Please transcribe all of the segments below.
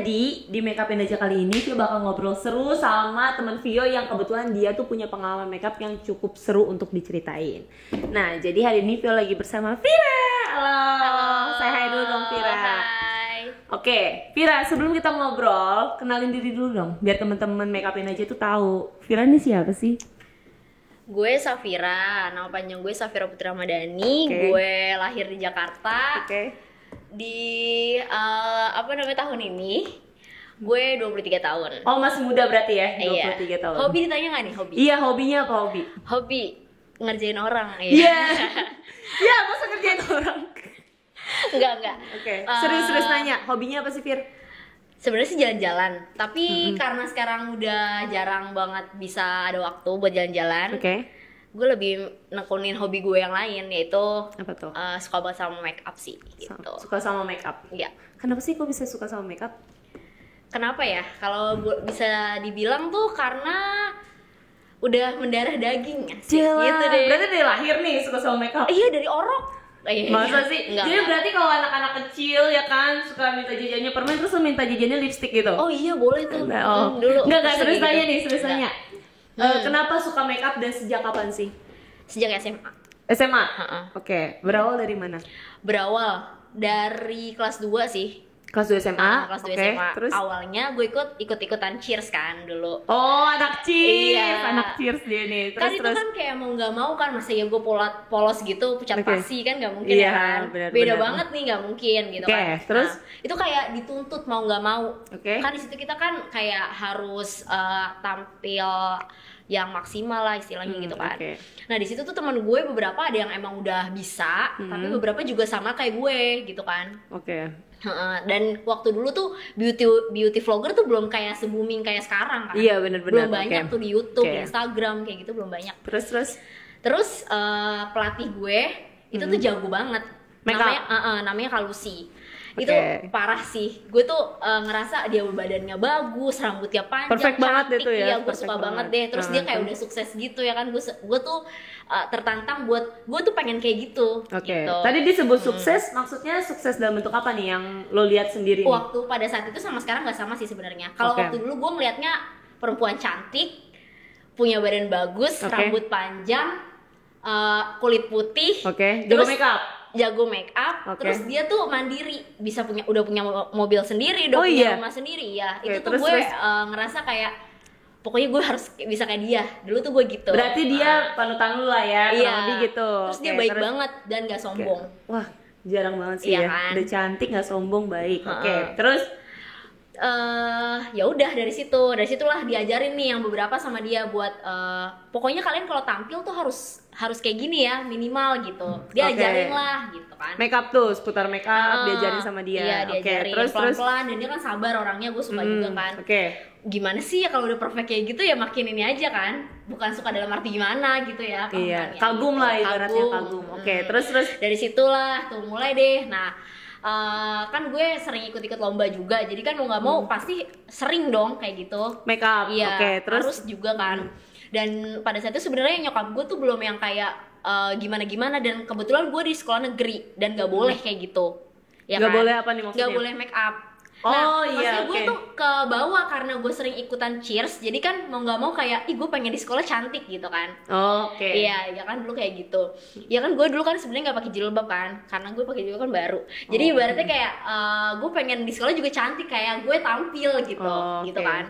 Jadi di Makeupin aja kali ini Vio bakal ngobrol seru sama teman Vio yang kebetulan dia tuh punya pengalaman makeup yang cukup seru untuk diceritain. Nah, jadi hari ini Vio lagi bersama Vira. Halo. Saya hai dulu dong Vira. Hai. Oke, Vira, sebelum kita ngobrol, kenalin diri dulu dong biar teman-teman Makeupin aja tuh tahu. Vira ini siapa sih? Gue Safira, nama panjang gue Safira Putri Ramadhani. Oke. Gue lahir di Jakarta. Oke. Di tahun ini gue 23 tahun. Oh, masih muda berarti ya? 23 Iya. tahun. Hobi ditanya nggak nih hobi? Iya, hobinya apa hobi? Hobi ngerjain orang. Iya. Iya, masa ngerjain orang. Enggak. Oke. Serius nanya, hobinya apa sih, Fir? Sebenarnya sih jalan-jalan, tapi karena sekarang udah jarang banget bisa ada waktu buat jalan-jalan. Oke. Gue lebih nekunin hobi gue yang lain, yaitu Apa tuh? suka banget sama make up sih gitu. Suka sama makeup. Iya. Kenapa sih kok bisa suka sama makeup? Kenapa ya? Kalau bisa dibilang tuh karena udah mendarah daging sih. Gitu deh. Berarti dari lahir nih suka sama makeup. Iya, dari orok. Masa sih? Enggak, Jadi enggak. berarti kalau anak-anak kecil ya kan suka minta jajannya permen terus lo minta jajannya lipstick gitu. Oh iya, boleh tuh. Oh. Dulu. Enggak serius gitu. tanya nih, serius Enggak. tanya. Kenapa suka makeup dan sejak kapan sih? Sejak SMA. SMA? Heeh. Oke, berawal dari mana? Berawal dari kelas 2 sih. Kelas 2 SMA? Kelas 2 Oke, SMA. terus? Awalnya gue ikut-ikutan cheers kan dulu. Oh, anak cheers, Iya. anak cheers dia nih. Kan Terus itu kan kayak mau nggak mau kan, masa ya gue polos gitu, pucat Oke. pasi kan nggak mungkin Iya, ya kan. benar, Beda benar. banget nih, nggak mungkin gitu Oke, kan. terus? Nah, itu kayak dituntut mau nggak mau. Oke. Kan di situ kita kan kayak harus tampil yang maksimal lah istilahnya gitu kan. Oke. Nah di situ tuh teman gue beberapa ada yang emang udah bisa, tapi beberapa juga sama kayak gue gitu kan. Oke. Heeh, dan waktu dulu tuh beauty vlogger tuh belum kayak se-booming kayak sekarang kan. Iya, benar-benar. Belum banyak Oke. tuh di YouTube, Oke. di Instagram kayak gitu belum banyak. Terus Terus pelatih gue itu tuh jago banget. Make up? Namanya Kalusi. Oke. Itu parah sih. Gue tuh ngerasa dia badannya bagus, rambutnya panjang, Perfect banget cantik. itu ya, Iya, gue perfect suka banget banget. deh. Terus dia kayak udah sukses gitu ya kan. Gue tuh tertantang buat gue tuh pengen kayak gitu. Oke. Gitu. Tadi disebut sukses, maksudnya sukses dalam bentuk apa nih yang lo lihat sendiri nih? Waktu pada saat itu sama sekarang nggak sama sih sebenarnya. Kalau Oke. waktu dulu gue ngelihatnya perempuan cantik, punya badan bagus, Oke. rambut panjang, kulit putih, Oke. Jago terus makeup. jago make up, Oke. terus dia tuh mandiri, udah punya mobil sendiri, udah Oh, punya iya? rumah sendiri ya. Oke, Itu tuh terus, gue terus? ngerasa kayak pokoknya gue harus bisa kayak dia. Dulu tuh gue gitu. Berarti dia panutan lu lah ya, kurang iya. lebih gitu. Terus dia Oke, baik banget dan gak sombong. Wah, jarang banget sih Iya ya. kan? Udah cantik nggak sombong, baik. Oke. Heeh. Terus Ya udah dari situlah diajarin nih yang beberapa sama dia buat pokoknya kalian kalau tampil tuh harus kayak gini ya minimal gitu. Diajarin Oke. lah gitu kan. makeup tuh, seputar makeup diajarin sama dia. Iya, Oke, diajarin terus pelan-pelan dan dia kan sabar orangnya, gue suka juga kan. Oke. Gimana sih ya kalau udah perfect kayak gitu ya makin ini aja kan. Bukan suka dalam arti gimana gitu ya. paham Iya, kan ya? kagum Gitu. lah ibaratnya kagum. Oke, terus Dari situlah tuh mulai deh. Nah, kan gue sering ikut-ikut lomba juga. Jadi kan mau nggak mau pasti sering dong kayak gitu. makeup. Iya, Oke, terus harus juga kan. Dan pada saat itu sebenarnya nyokap gue tuh belum yang kayak gimana-gimana, dan kebetulan gue di sekolah negeri dan gak boleh kayak gitu. Ya Nggak kan? boleh apa nih maksudnya? Gak boleh make up. Oh, Nah, iya, maksudnya gue oke. tuh ke bawah karena gue sering ikutan cheers. Jadi kan mau nggak mau kayak, gue pengen di sekolah cantik gitu kan. Oke. Iya, ya kan dulu kayak gitu. Ya kan gue dulu kan sebenarnya nggak pakai jilbab kan, karena gue pakai jilbab kan baru. Jadi ibaratnya kayak gue pengen di sekolah juga cantik kayak gue tampil gitu, Oh, gitu oke. kan.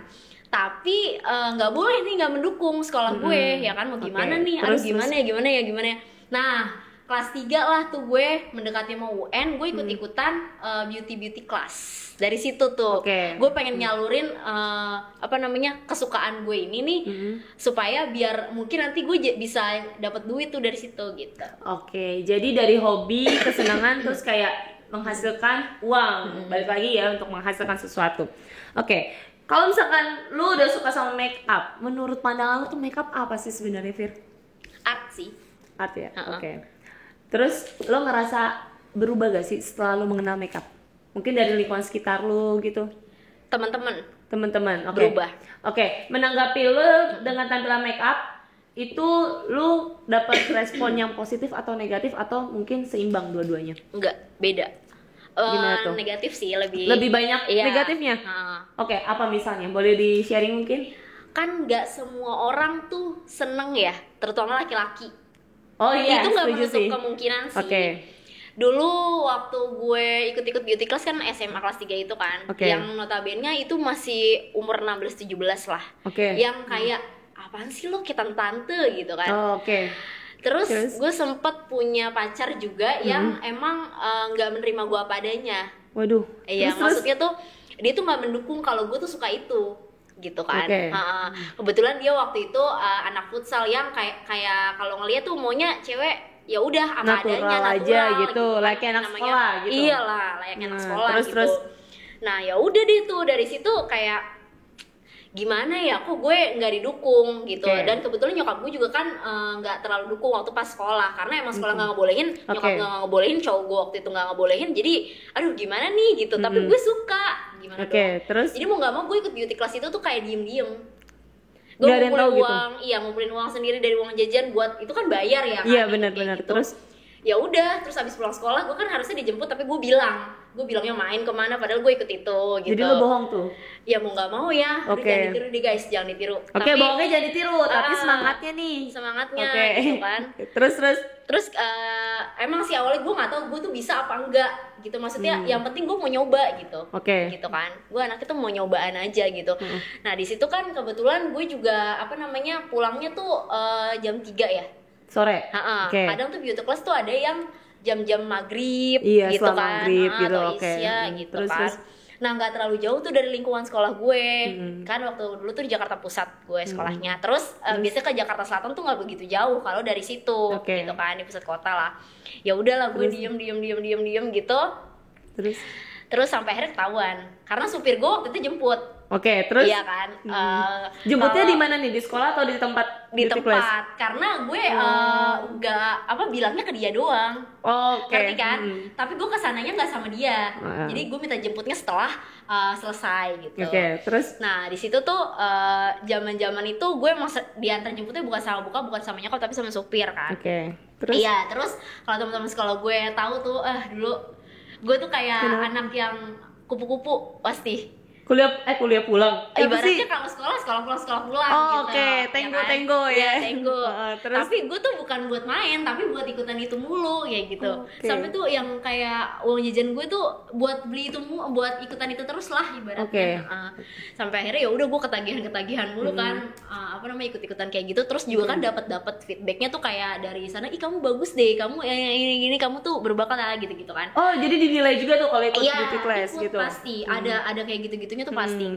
Tapi nggak boleh nih, nggak mendukung sekolah gue, ya kan mau gimana Oke. nih? Terus, Aduh gimana ya. Nah, kelas 3 lah tuh gue mendekati mau UN, gue ikut-ikutan beauty class. Dari situ tuh, Oke. gue pengen nyalurin kesukaan gue ini nih, supaya biar mungkin nanti gue bisa dapat duit tuh dari situ gitu. Oke, jadi dari hobi, kesenangan terus kayak menghasilkan uang. Balik lagi ya untuk menghasilkan sesuatu. Oke. Kalau misalkan lu udah suka sama make up, menurut pandangan lu tuh make up apa sih sebenarnya, Fir? Art sih. Art ya? Uh-uh. Oke. Terus lo ngerasa berubah gak sih setelah lu mengenal make up? Mungkin dari lingkungan sekitar lu gitu. Teman-teman, oke. Berubah. Oke, menanggapi lu dengan tampilan make up itu lu dapat respon yang positif atau negatif atau mungkin seimbang dua-duanya? Enggak, beda. Gimana tuh? Negatif sih, lebih banyak iya. negatifnya. Oke, apa misalnya? Boleh di-sharing mungkin? Kan nggak semua orang tuh seneng ya, terutama laki-laki. Oh iya, Itu nggak setuju menutup sih. kemungkinan sih. Oke. Dulu waktu gue ikut-ikut beauty class kan SMA kelas 3 itu kan, Oke. yang notabene itu masih umur 16-17 lah. Oke. Yang kayak apaan sih lo, kayak tante gitu kan. Oh, oke. Terus Terus? gue sempet punya pacar juga yang emang nggak menerima gue apa adanya. Waduh. Iya, Terus? maksudnya tuh dia tuh nggak mendukung kalau gue tuh suka itu, gitu kan. Oke. Kebetulan dia waktu itu anak futsal yang kayak kalau ngeliat tuh maunya cewek ya udah apa Natural adanya, aja natural gitu, layaknya anak sekolah gitu. Iyalah, layaknya anak sekolah terus, gitu. terus? Nah ya udah deh tuh, dari situ kayak gimana ya, kok gue nggak didukung gitu. Oke. Dan kebetulan nyokap gue juga kan nggak terlalu dukung waktu pas sekolah, karena emang sekolah nggak ngebolehin, nyokap Oke. gue nggak ngebolehin, cowok gue waktu itu nggak ngebolehin. Jadi aduh gimana nih gitu, tapi gue suka, gimana Oke, dong. terus? Jadi mau nggak mau gue ikut beauty class itu tuh kayak diem-diem. Gue Nggak ada yang ngumpulin tahu gitu? uang, iya ngumpulin uang sendiri dari uang jajan buat itu kan bayar ya kan. Iya, kayak benar-benar. gitu. Terus? Ya udah, terus habis pulang sekolah gue kan harusnya dijemput, tapi gue bilangnya main kemana, padahal gue ikut itu gitu. Jadi lo bohong tuh? Ya mau nggak mau ya. Udah, Oke. jangan ditiru deh guys, jangan ditiru. Oke, bohongnya jangan ditiru, tapi semangatnya nih. Semangatnya Oke. gitu kan. Terus? Emang sih awalnya gue nggak tahu gue tuh bisa apa enggak gitu, maksudnya yang penting gue mau nyoba gitu. Oke. Gitu kan, gue anaknya tuh mau nyobaan aja gitu. Nah di situ kan kebetulan gue juga pulangnya tuh jam 3 ya. Sore? Oke. Kadang tuh beauty class tuh ada yang jam-jam maghrib Iya, gitu setelah kan, maghrib gitu, atau oke. isya gitu Terus, kan. terus? Nah nggak terlalu jauh tuh dari lingkungan sekolah gue, kan waktu dulu tuh di Jakarta Pusat gue sekolahnya. Terus biasanya ke Jakarta Selatan tuh nggak begitu jauh kalau dari situ, Oke. gitu kan, di pusat kota lah. Ya udahlah gue diem gitu. Terus sampai akhirnya ketahuan karena supir gue waktu itu jemput. Oke, terus? Iya kan. Jemputnya kalau- di mana nih? Di sekolah atau di tempat di beauty class? tempat, karena gue nggak bilangnya ke dia doang. Oke. Ngerti kan? Tapi gue kesananya nggak sama dia. Ah. Jadi gue minta jemputnya setelah selesai gitu. Oke, terus? Nah di situ tuh zaman itu gue diantar jemputnya bukan sama bukan sama nyokap, tapi sama supir kan. Oke. Terus? Iya, terus kalau teman-teman sekolah gue tahu tuh, dulu gue tuh kayak anak yang kupu-kupu pasti. Kuliah pulang. Ibaratnya kalau sekolah pulang Oh, gitu. oke. Ya Tenggo ya. Tenggo. Terus? Tapi gue tuh bukan buat main, tapi buat ikutan itu mulu kayak gitu. Oke. Sampai tuh yang kayak uang jajan gue tuh buat beli itu buat ikutan itu terus lah ibaratnya. Oke. Sampai akhirnya ya udah gue ketagihan mulu kan, ikut-ikutan kayak gitu. Terus juga kan dapat feedbacknya tuh kayak dari sana, ih kamu bagus deh, kamu ini kamu tuh berbakat lah gitu kan. Oh, jadi dinilai juga tuh kalau ikut Iya, beauty class ikut gitu. pasti ada kayak gitu-gitunya tuh pasti.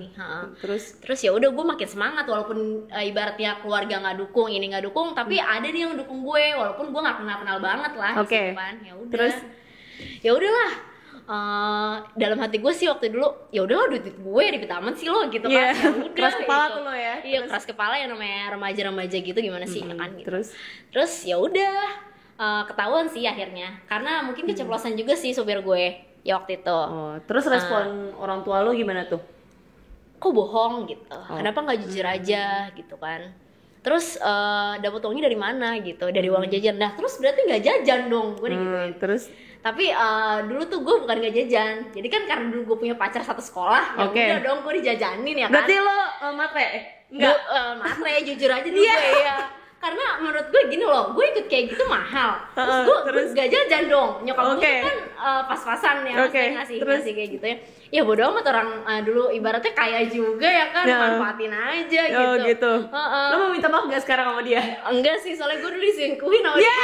Terus? Ya udah gue makin semangat walaupun ibaratnya keluarga nggak dukung, ini nggak dukung, tapi ada nih yang dukung gue walaupun gue nggak kenal banget lah. Oke. Gitu kan. Ya udah. Terus? Ya udahlah. Dalam hati gue sih waktu dulu, ya udahlah duit gue dipit amat sih lo gitu Iya, kan. Ya udah, keras kepala gitu. tuh lo ya. Iya, keras kepala ya, namanya remaja-remaja gitu, gimana sih ya kan gitu. Terus? Ya udah, ketahuan sih akhirnya, karena mungkin keceplosan juga sih supir gue ya waktu itu. Oh, terus respon orang tua lo gimana tuh? Kok bohong gitu, kenapa nggak jujur aja gitu kan. Terus dapat uangnya dari mana gitu, dari uang jajan. Nah terus berarti nggak jajan dong gue digituin. Terus? Tapi dulu tuh gue bukan nggak jajan, jadi kan karena dulu gue punya pacar satu sekolah, ya Oke. udah dong gue dijajanin ya kan. Berarti lo matre? Enggak, matre jujur aja dulu gue ya. Karena menurut gue gini loh, gue ikut kayak gitu mahal. Terus gue gak jajan dong. Nyokap gue kan pas-pasan ya, ngasih kayak gitu ya. Ya bodo amat, orang dulu ibaratnya kaya juga ya kan, manfaatin aja gitu. Oh gitu. Lo mau minta maaf gak sekarang sama dia? Enggak sih, soalnya gue dulu diselingkuhin sama dia.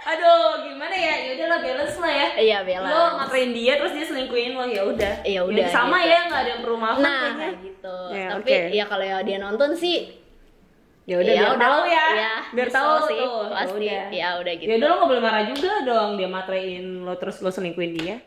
Aduh, gimana ya? Ya udahlah, balance lah ya. Iya, balance. Lo ngapain dia terus dia selingkuhin lo, ya udah. Ya udah. Sama gitu. ya, nggak ada yang perlu maafan Nah, kayaknya. kayak gitu. Ya, Tapi ya kalau dia nonton sih, ya udah biar tahu ya. Biar nyesel tahu sih, tuh. pasti. Yaudah. Ya udah gitu. Ya udah, lo nggak boleh marah juga dong dia matrein lo terus lo selingkuhin dia.